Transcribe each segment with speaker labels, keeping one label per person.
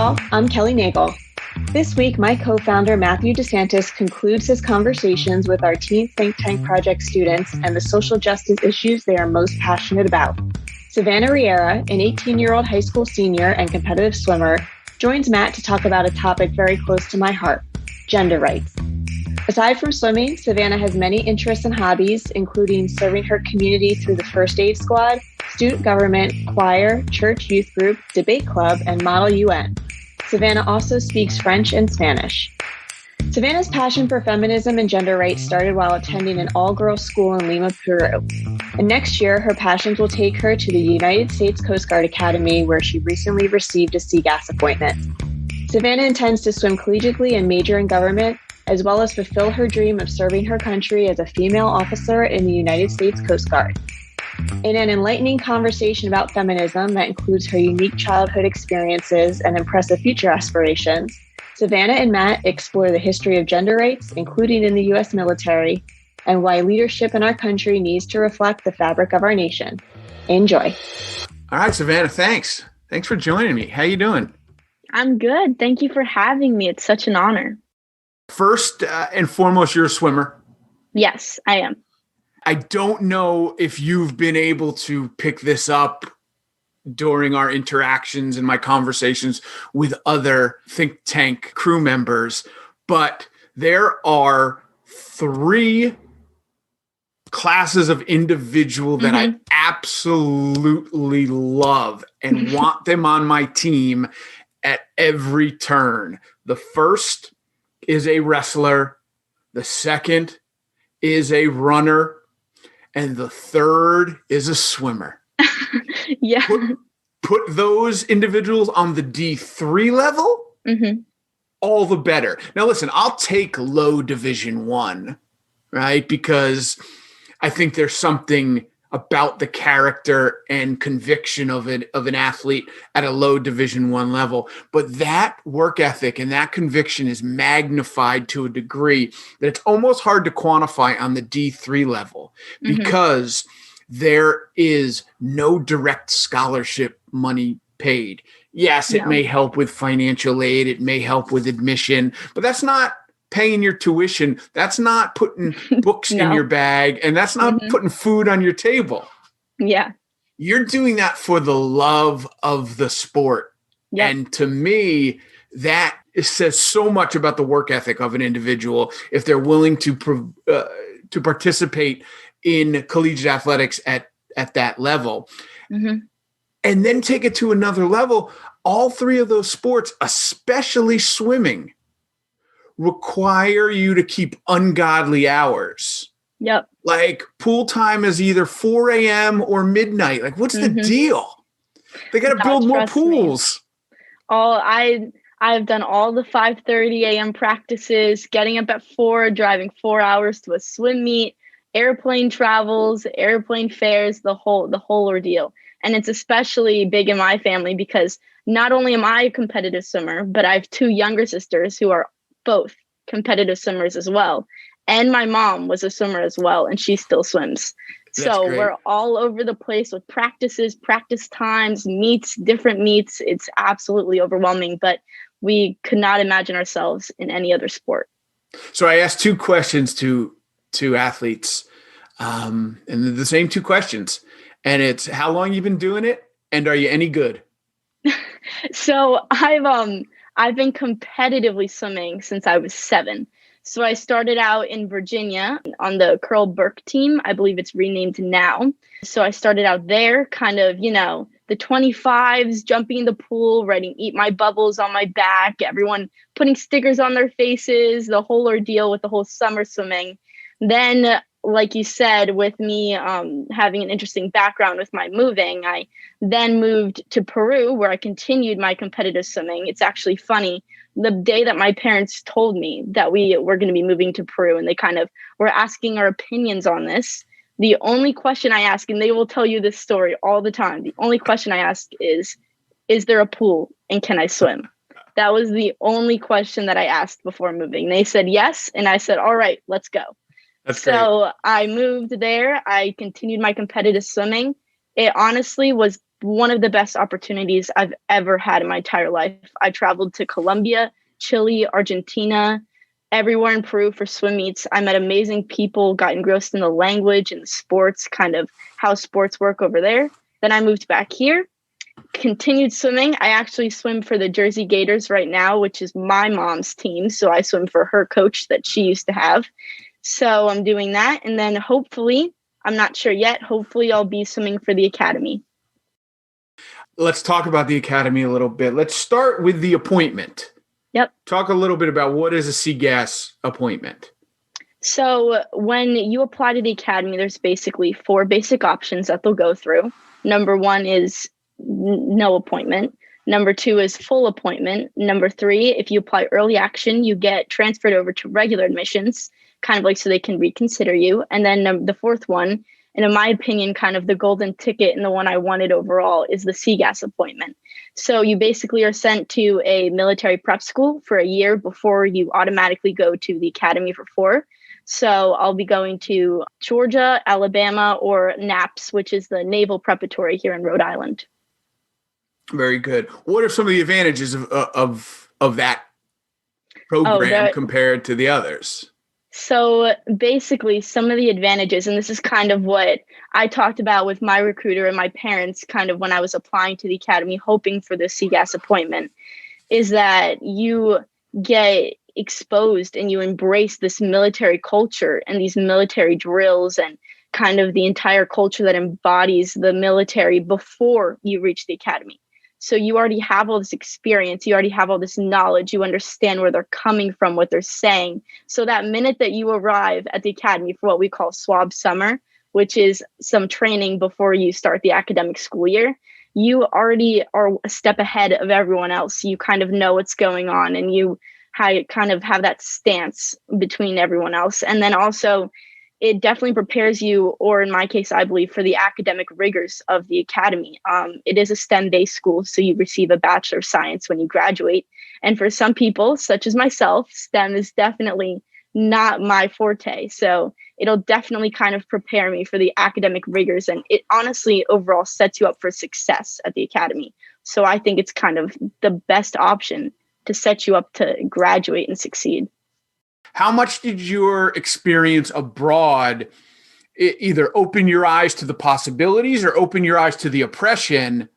Speaker 1: all, I'm Kelly Nagel. This week, my co-founder Matthew DeSantis concludes his conversations with our Teen Think Tank Project students and the social justice issues they are most passionate about. Savannah Riera, an 18-year-old high school senior and competitive swimmer, joins Matt to talk about a topic very close to my heart, gender rights. Aside from swimming, Savannah has many interests and hobbies, including serving her community through the First Aid Squad, student government, choir, church youth group, debate club, and Model UN. Savannah also speaks French and Spanish. Savannah's passion for feminism and gender rights started while attending an all-girls school in Lima, Peru. And next year, her passions will take her to the United States Coast Guard Academy, where she recently received a CGAS appointment. Savannah intends to swim collegiately and major in government, as well as fulfill her dream of serving her country as a female officer in the United States Coast Guard. In an enlightening conversation about feminism that includes her unique childhood experiences and impressive future aspirations, Savannah and Matt explore the history of gender rights, including in the U.S. military, and why leadership in our country needs to reflect the fabric of our nation. Enjoy.
Speaker 2: All right, Savannah, thanks. Thanks for joining me. How you doing?
Speaker 3: I'm good. Thank you for having me. It's such an honor.
Speaker 2: First and foremost, you're a swimmer.
Speaker 3: Yes, I am.
Speaker 2: I don't know if you've been able to pick this up during our interactions and my conversations with other think tank crew members, but there are 3 classes of individual that I absolutely love and want them on my team at every turn. The first is a wrestler, the second is a runner, and the third is a swimmer.
Speaker 3: Yeah.
Speaker 2: Put those individuals on the D3 level, all the better. Now, listen, I'll take low Division 1, right? Because I think there's something about the character and conviction of an athlete at a low Division 1 level. But that work ethic and that conviction is magnified to a degree that it's almost hard to quantify on the D3 level because there is no direct scholarship money paid. Yes, it may help with financial aid. It may help with admission, but that's not paying your tuition. That's not putting books in your bag, and that's not putting food on your table.
Speaker 3: Yeah.
Speaker 2: You're doing that for the love of the sport. Yep. And to me, that says so much about the work ethic of an individual if they're willing to participate in collegiate athletics at that level. And then take it to another level. All 3 of those sports, especially swimming, require you to keep ungodly hours.
Speaker 3: Yep.
Speaker 2: Like pool time is either 4 a.m. or midnight. Like, what's the deal? They got to build more pools.
Speaker 3: I've done all the 5:30 a.m. practices, getting up at 4, driving 4 hours to a swim meet, airplane travels, airplane fares, the whole ordeal. And it's especially big in my family because not only am I a competitive swimmer, but I have 2 younger sisters who are both competitive swimmers as well. And my mom was a swimmer as well, and she still swims.
Speaker 2: That's
Speaker 3: so
Speaker 2: great.
Speaker 3: We're all over the place with practices, practice times, meets, different meets. It's absolutely overwhelming, but we could not imagine ourselves in any other sport.
Speaker 2: So I asked 2 questions to athletes, and they're the same 2 questions. And it's how long you've been doing it, and are you any good?
Speaker 3: So I've been competitively swimming since I was 7. So I started out in Virginia on the Curl Burke team. I believe it's renamed now. So I started out there, kind of, the 25s, jumping in the pool, writing "Eat My Bubbles" on my back, everyone putting stickers on their faces, the whole ordeal with the whole summer swimming. Then, like you said, with me having an interesting background with my moving, I then moved to Peru where I continued my competitive swimming. It's actually funny. The day that my parents told me that we were going to be moving to Peru and they kind of were asking our opinions on this, the only question I ask, and they will tell you this story all the time, the only question I ask is there a pool and can I swim? That was the only question that I asked before moving. They said yes, and I said, all right, let's go.
Speaker 2: That's great.
Speaker 3: So I moved there. I continued my competitive swimming. It honestly was one of the best opportunities I've ever had in my entire life. I traveled to Colombia, Chile, Argentina, everywhere in Peru for swim meets. I met amazing people, got engrossed in the language and the sports, kind of how sports work over there. Then I moved back here, continued swimming. I actually swim for the Jersey Gators right now, which is my mom's team. So I swim for her coach that she used to have. So I'm doing that. And then hopefully, I'm not sure yet, hopefully I'll be swimming for the academy.
Speaker 2: Let's talk about the academy a little bit. Let's start with the appointment.
Speaker 3: Yep.
Speaker 2: Talk a little bit about what is a CGAS appointment.
Speaker 3: So when you apply to the academy, there's basically 4 basic options that they'll go through. Number 1 is no appointment. Number 2 is full appointment. Number 3, if you apply early action, you get transferred over to regular admissions, kind of like so they can reconsider you. And then the 4th one, and in my opinion, kind of the golden ticket and the one I wanted overall, is the CGAS appointment. So you basically are sent to a military prep school for a year before you automatically go to the academy for 4. So I'll be going to Georgia, Alabama, or NAPS, which is the Naval Preparatory here in Rhode Island.
Speaker 2: Very good. What are some of the advantages of that program compared to the others?
Speaker 3: So basically, some of the advantages, and this is kind of what I talked about with my recruiter and my parents kind of when I was applying to the academy, hoping for the CGAS appointment, is that you get exposed and you embrace this military culture and these military drills and kind of the entire culture that embodies the military before you reach the academy. So you already have all this experience, you already have all this knowledge, you understand where they're coming from, what they're saying. So that minute that you arrive at the academy for what we call swab summer, which is some training before you start the academic school year, you already are a step ahead of everyone else. You kind of know what's going on and you kind of have that stance between everyone else. And then also, it definitely prepares you, or in my case, I believe, for the academic rigors of the academy. It is a STEM-based school, so you receive a Bachelor of Science when you graduate. And for some people, such as myself, STEM is definitely not my forte. So it'll definitely kind of prepare me for the academic rigors. And it honestly overall sets you up for success at the academy. So I think it's kind of the best option to set you up to graduate and succeed.
Speaker 2: How much did your experience abroad either open your eyes to the possibilities or open your eyes to the oppression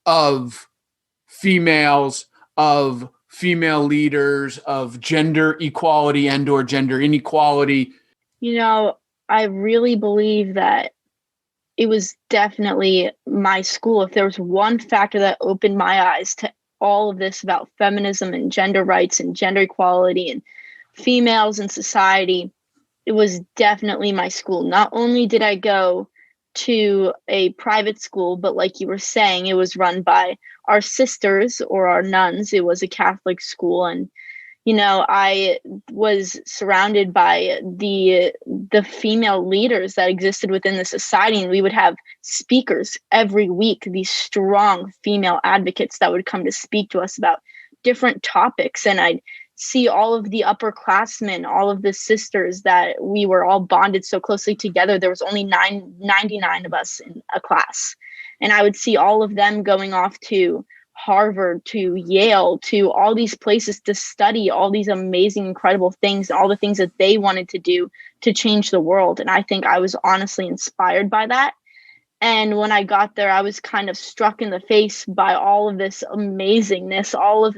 Speaker 2: of females, of female leaders, of gender equality and or gender inequality?
Speaker 3: You know, I really believe that it was definitely my school. If there was one factor that opened my eyes to all of this about feminism and gender rights and gender equality and females in society, it was definitely my school. Not only did I go to a private school, but like you were saying, it was run by our sisters or our nuns. It was a Catholic school. And, you know, I was surrounded by the female leaders that existed within the society. And we would have speakers every week, these strong female advocates that would come to speak to us about different topics. And I'd see all of the upperclassmen, all of the sisters that we were all bonded so closely together. There was only 99 of us in a class. And I would see all of them going off to Harvard, to Yale, to all these places to study all these amazing, incredible things, all the things that they wanted to do to change the world. And I think I was honestly inspired by that. And when I got there, I was kind of struck in the face by all of this amazingness, all of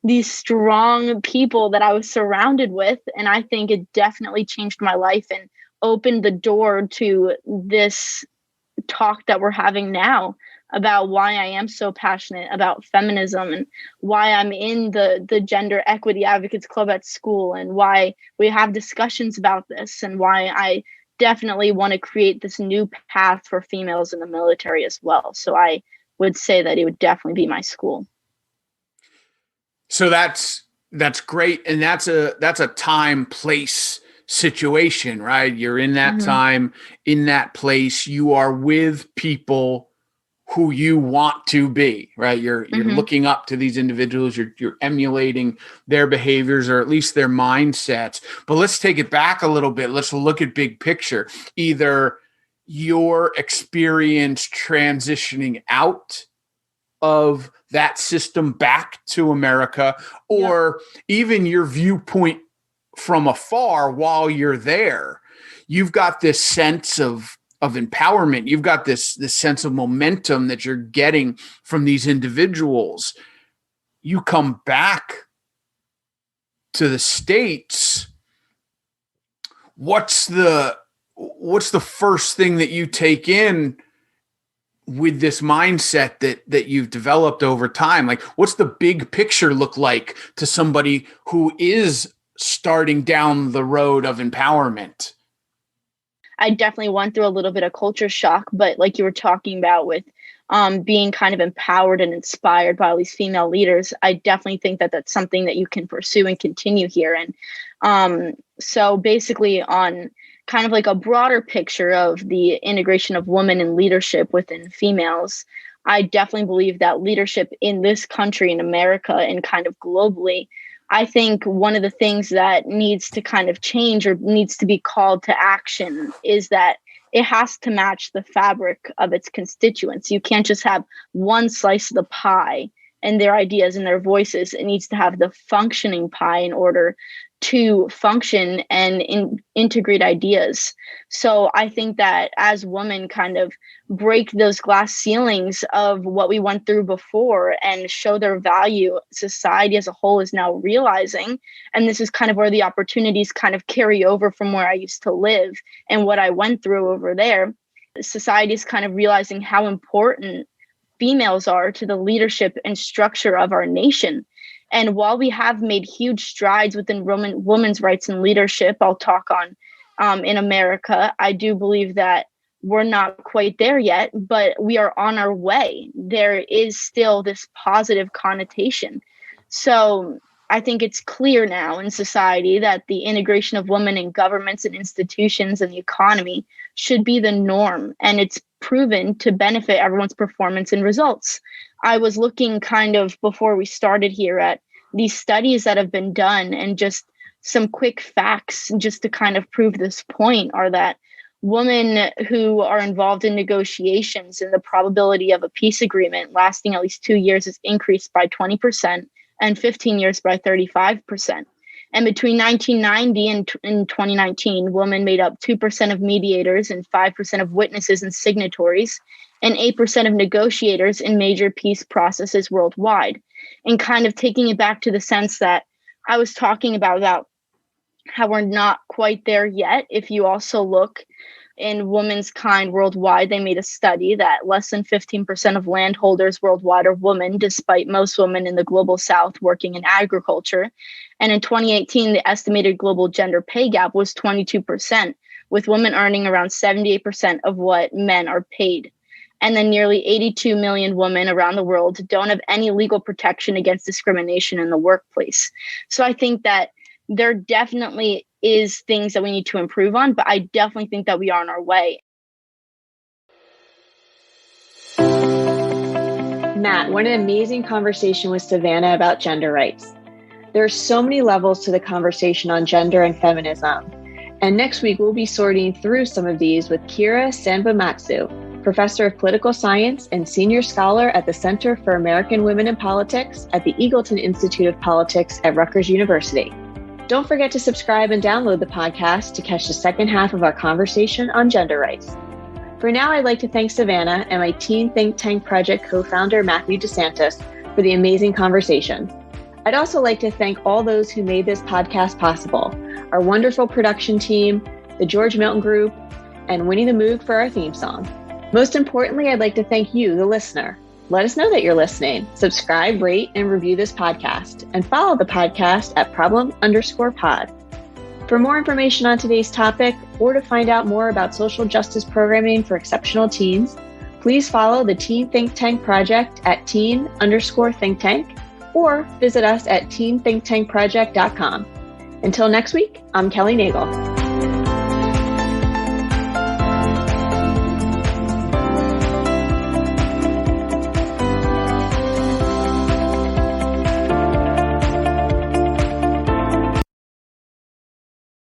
Speaker 3: these strong people that I was surrounded with. And I think it definitely changed my life and opened the door to this talk that we're having now about why I am so passionate about feminism and why I'm in the Gender Equity Advocates Club at school and why we have discussions about this and why I definitely want to create this new path for females in the military as well. So I would say that it would definitely be my school.
Speaker 2: So that's great. And that's a time, place situation, right? You're in that time, in that place, you are with people who you want to be, right? You're looking up to these individuals, you're emulating their behaviors or at least their mindsets. But let's take it back a little bit. Let's look at big picture. Either your experience transitioning out of that system back to America, or even your viewpoint from afar while you're there? You've got this sense of empowerment. You've got this sense of momentum that you're getting from these individuals. You come back to the States. What's the first thing that you take in with this mindset that you've developed over time? Like, what's the big picture look like to somebody who is starting down the road of empowerment?
Speaker 3: I definitely went through a little bit of culture shock, but like you were talking about with being kind of empowered and inspired by all these female leaders, I definitely think that that's something that you can pursue and continue here. And so basically, on kind of like a broader picture of the integration of women in leadership within females, I definitely believe that leadership in this country, in America, and kind of globally, I think one of the things that needs to kind of change or needs to be called to action is that it has to match the fabric of its constituents. You can't just have one slice of the pie and their ideas and their voices. It needs to have the functioning pie in order to function and integrate ideas. So I think that as women kind of break those glass ceilings of what we went through before and show their value, society as a whole is now realizing, and this is kind of where the opportunities kind of carry over from where I used to live and what I went through over there. Society is kind of realizing how important females are to the leadership and structure of our nation. And while we have made huge strides within women's rights and leadership, I'll talk on in America, I do believe that we're not quite there yet, but we are on our way. There is still this positive connotation. So I think it's clear now in society that the integration of women in governments and institutions and the economy should be the norm. And it's proven to benefit everyone's performance and results. I was looking kind of before we started here at these studies that have been done, and just some quick facts just to kind of prove this point are that women who are involved in negotiations and the probability of a peace agreement lasting at least 2 years is increased by 20% and 15 years by 35%. And between 1990 and 2019, women made up 2% of mediators and 5% of witnesses and signatories, and 8% of negotiators in major peace processes worldwide. And kind of taking it back to the sense that I was talking about how we're not quite there yet. If you also look in Women's Kind worldwide, they made a study that less than 15% of landholders worldwide are women, despite most women in the global south working in agriculture. And in 2018, the estimated global gender pay gap was 22%, with women earning around 78% of what men are paid. And then nearly 82 million women around the world don't have any legal protection against discrimination in the workplace. So I think that there definitely is things that we need to improve on, but I definitely think that we are on our way.
Speaker 1: Matt, what an amazing conversation with Savannah about gender rights. There are so many levels to the conversation on gender and feminism. And next week, we'll be sorting through some of these with Kira Sanbamatsu, Professor of Political Science and Senior Scholar at the Center for American Women in Politics at the Eagleton Institute of Politics at Rutgers University. Don't forget to subscribe and download the podcast to catch the second half of our conversation on gender rights. For now, I'd like to thank Savannah and my Teen Think Tank Project co-founder, Matthew DeSantis, for the amazing conversation. I'd also like to thank all those who made this podcast possible, our wonderful production team, the George Milton Group, and Winnie the Moog for our theme song. Most importantly, I'd like to thank you, the listener. Let us know that you're listening. Subscribe, rate, and review this podcast, and follow the podcast at problem_pod. For more information on today's topic, or to find out more about social justice programming for exceptional teens, please follow the Teen Think Tank Project at teen_think tank, or visit us at teenthinktankproject.com. Until next week, I'm Kelly Nagel.